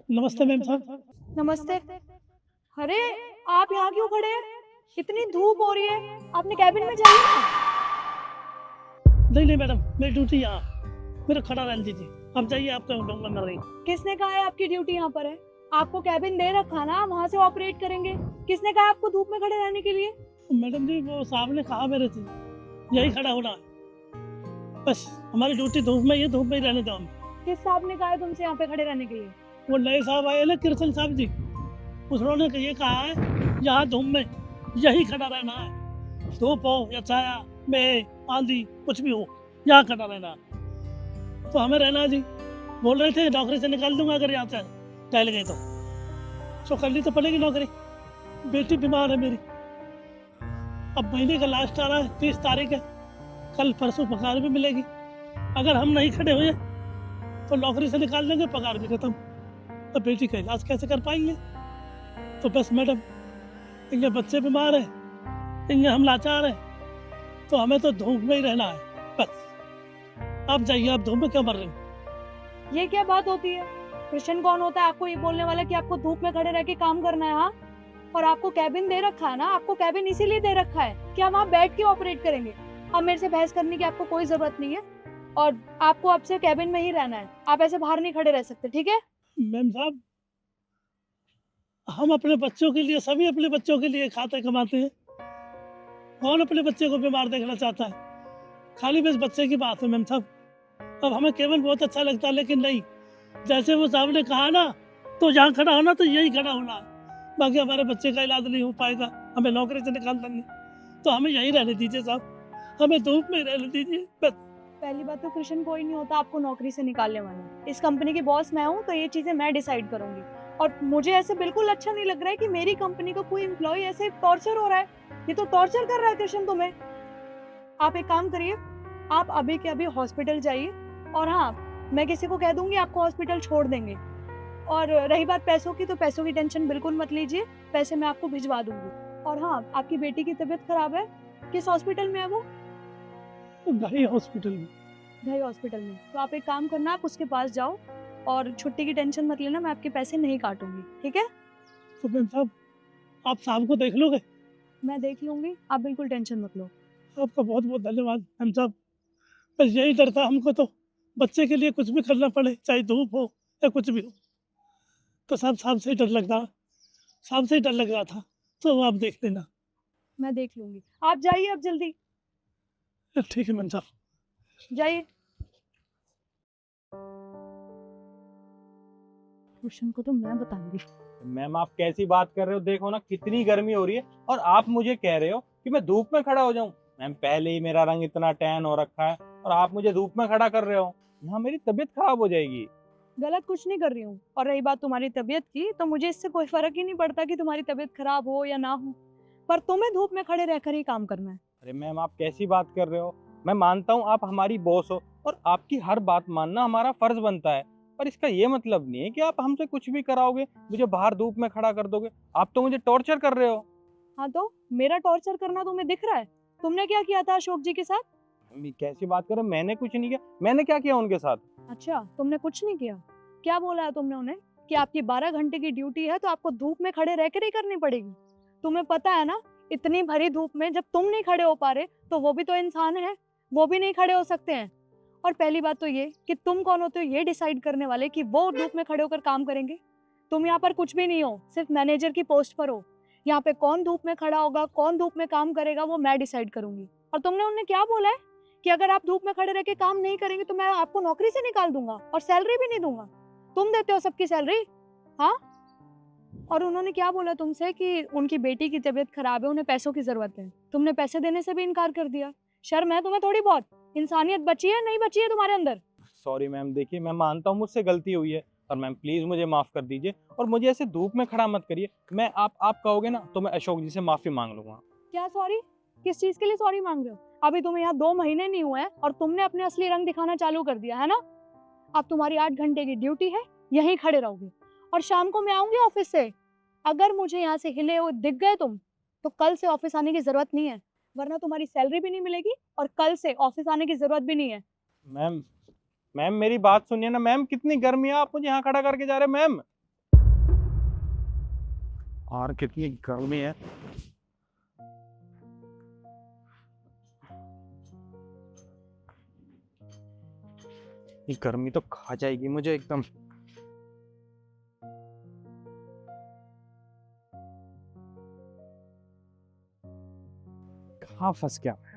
नमस्ते मैम साहब। नमस्ते। अरे, आप यहाँ क्यों खड़े हैं? इतनी धूप हो रही है, आपने कैबिन में जाइए ना। नहीं नहीं मैडम, मेरी ड्यूटी यहाँ, मेरा खड़ा रहने दीजिए। आप जाइए, आपका डोंगर न रही। किसने कहा है आपकी ड्यूटी यहाँ पर है? आपको कैबिन दे रखा ना, वहाँ से ऑपरेट करेंगे। किसने कहा आपको धूप में खड़े रहने के लिए? मैडम जी, वो साहब ने कहा मेरे से यही खड़ा होना है। बस हमारी ड्यूटी धूप में ही है, धूप में ही रहने दो हम। किस साहब ने कहा है तुमसे यहाँ पे खड़े रहने के लिए? वो नए साहब आए ना, कृष्ण साहब जी, उन्होंने ये कहा है यहाँ धूप में यही खड़ा रहना है। धूप हो या छाया में, आंधी कुछ भी हो, यहाँ खड़ा रहना है। तो हमें रहना है जी। बोल रहे थे नौकरी से निकाल दूंगा अगर यहाँ से टहल गए तो करनी तो पड़ेगी नौकरी। बेटी बीमार है मेरी, अब महीने का लास्ट आ रहा है, 30 तारीख है। कल परसों पगार भी मिलेगी। अगर हम नहीं खड़े हुए तो नौकरी से निकाल देंगे, पगार भी खत्म। तो बेटी का इलाज कैसे कर पाएंगे? तो बस मैडम, इनके बच्चे बीमार है, इनके हम लाचार हैं, तो हमें तो धूप में ही रहना है बस। आप जाइए, आप धूप में क्यों मर रहे हो? ये क्या बात होती है? कृष्ण कौन होता है आपको ये बोलने वाला कि आपको धूप में खड़े रह के काम करना है? हाँ, और आपको कैबिन दे रखा है ना, आपको कैबिन इसीलिए दे रखा है कि हम वहाँ बैठ के ऑपरेट करेंगे। अब मेरे से बहस करने की आपको कोई जरूरत नहीं है, और आपको अब से कैबिन में ही रहना है। आप ऐसे बाहर नहीं खड़े रह सकते, ठीक है? मैम साहब, हम अपने बच्चों के लिए, सभी अपने बच्चों के लिए खाते कमाते हैं। कौन अपने बच्चे को बीमार देखना चाहता है? खाली बस बच्चे की बात है मैम साहब। अब हमें केवल बहुत अच्छा लगता है, लेकिन नहीं, जैसे वो साहब ने कहा ना, तो जहाँ खड़ा होना तो यही खड़ा होना है। बाकी हमारे बच्चे का इलाज नहीं हो पाएगा, हमें नौकरी से निकाल देंगे, तो हमें यहीं रहने दीजिए साहब, हमें धूप में रहने दीजिए बस। पहली बात तो कृष्ण कोई नहीं होता आपको नौकरी से निकालने वाला। इस कंपनी की बॉस मैं हूँ, तो ये चीजें मैं डिसाइड करूंगी। और मुझे ऐसे बिल्कुल अच्छा नहीं लग रहा है कि मेरी कंपनी को कोई एम्प्लॉय ऐसे टॉर्चर हो रहा है। ये तो टॉर्चर कर रहा है कृष्ण तुम्हें। आप एक काम करिए, आप अभी के अभी हॉस्पिटल जाइए, और हाँ, मैं किसी को कह दूंगी आपको हॉस्पिटल छोड़ देंगे। और रही बात पैसों की, तो पैसों की टेंशन बिल्कुल मत लीजिए, पैसे मैं आपको भिजवा दूंगी। और हाँ, आपकी बेटी की तबीयत खराब है, किस हॉस्पिटल में है वो? घाई हॉस्पिटल में। घाई हॉस्पिटल में। तो आप एक काम करना, आप उसके पास जाओ, और छुट्टी की टेंशन मत लेना, मैं आपके पैसे नहीं काटूंगी, ठीक है? तो मैम साहब, आप साहब को देख लोगे? मैं देख लूंगी, आप बिल्कुल टेंशन मत लो। आपका बहुत बहुत धन्यवाद मैम साहब। बस यही डर था हमको, तो बच्चे के लिए कुछ भी करना पड़े, चाहे धूप हो या कुछ भी हो, तो साहब साहब से ही डर लग रहा, साहब से ही डर लग रहा था। तो वो आप देख लेना। मैं देख लूंगी, आप जाइए अब जल्दी ठीक है मैम साहब। जाइए। रोशन को तो मैं बताऊंगी। मैम आप कैसी बात कर रहे हो? देखो ना कितनी गर्मी हो रही है, और आप मुझे कह रहे हो कि मैं धूप में खड़ा हो जाऊं। मैम पहले ही मेरा रंग इतना टैन हो रखा है, और आप मुझे धूप में खड़ा कर रहे हो। यहाँ मेरी तबीयत खराब हो जाएगी। गलत कुछ नहीं कर रही हूँ। और रही बात तुम्हारी तबीयत की, तो मुझे इससे कोई फर्क ही नहीं पड़ता कि तुम्हारी तबीयत खराब हो या ना हो, पर तुम्हें धूप में खड़े रहकर ही काम करना है। अरे मैम आप कैसी बात कर रहे हो? मैं मानता हूँ आप हमारी बॉस हो, और आपकी हर बात मानना हमारा फर्ज बनता है, पर इसका ये मतलब नहीं है कि आप हमसे कुछ भी कराओगे, मुझे बाहर धूप में खड़ा कर दोगे। आप तो मुझे टॉर्चर कर रहे हो। हाँ, तो मेरा टॉर्चर करना तुम्हें दिख रहा है? तुमने क्या किया था अशोक जी के साथ? ये कैसी बात कर रहे हो? मैंने कुछ नहीं किया। मैंने क्या किया उनके साथ? अच्छा, तुमने कुछ नहीं किया? क्या बोला है तुमने उन्हें कि आपकी 12 घंटे की ड्यूटी है, तो आपको धूप में खड़े रहकर ही करनी पड़ेगी? तुम्हें पता है ना, इतनी भरी धूप में जब तुम नहीं खड़े हो पा रहे, तो वो भी तो इंसान है, वो भी नहीं खड़े हो सकते हैं। और पहली बात तो ये कि तुम कौन होते हो ये डिसाइड करने वाले कि वो धूप में खड़े होकर काम करेंगे? तुम यहाँ पर कुछ भी नहीं हो, सिर्फ मैनेजर की पोस्ट पर हो। यहाँ पे कौन धूप में खड़ा होगा, कौन धूप में काम करेगा, वो मैं डिसाइड करूंगी। और तुमने उन्हें क्या बोला है कि अगर आप धूप में खड़े रह के काम नहीं करेंगे तो मैं आपको नौकरी से निकाल दूंगा, और सैलरी भी नहीं दूंगा। तुम देते हो सबकी सैलरी, हाँ? और उन्होंने क्या बोला तुमसे कि उनकी बेटी की तबीयत खराब है, उन्हें पैसों की जरूरत है। तुमने पैसे देने से भी इनकार कर दिया। शर्म है तुम्हें थोड़ी बहुत? इंसानियत बची है, नहीं बची है तुम्हारे अंदर? सॉरी मैम, देखिए मैं मानता हूँ मुझसे गलती हुई है, और मैम प्लीज मुझे माफ कर दीजिए, और मुझे ऐसे धूप में खड़ा मत करिए। मैं आप कहोगे ना तो मैं अशोक जी से माफी मांग लूंगा। क्या सॉरी? किस चीज के लिए सॉरी मांग रहे हो? अभी तुम्हें यहाँ 2 महीने नहीं हुए हैं, और तुमने अपने असली रंग दिखाना चालू कर दिया है ना। अब तुम्हारी 8 घंटे की ड्यूटी है, यहीं खड़े रहोगे, और शाम को मैं आऊंगी ऑफिस से। अगर मुझे यहाँ से हिले हुए दिख गए तुम, तो कल से ऑफिस आने की जरूरत नहीं है, वरना तुम्हारी सैलरी भी नहीं मिलेगी, और कल से ऑफिस आने की जरूरत भी नहीं है। मैम मैम मेरी बात सुनिए ना। मैम कितनी गर्मी है, आप मुझे यहाँ खड़ा करके जा रहे हैं मैम। और कितनी गर्मी है। ये गर्मी तो खा जाएगी मुझे एकदम। कहाँ फंस गया मैं।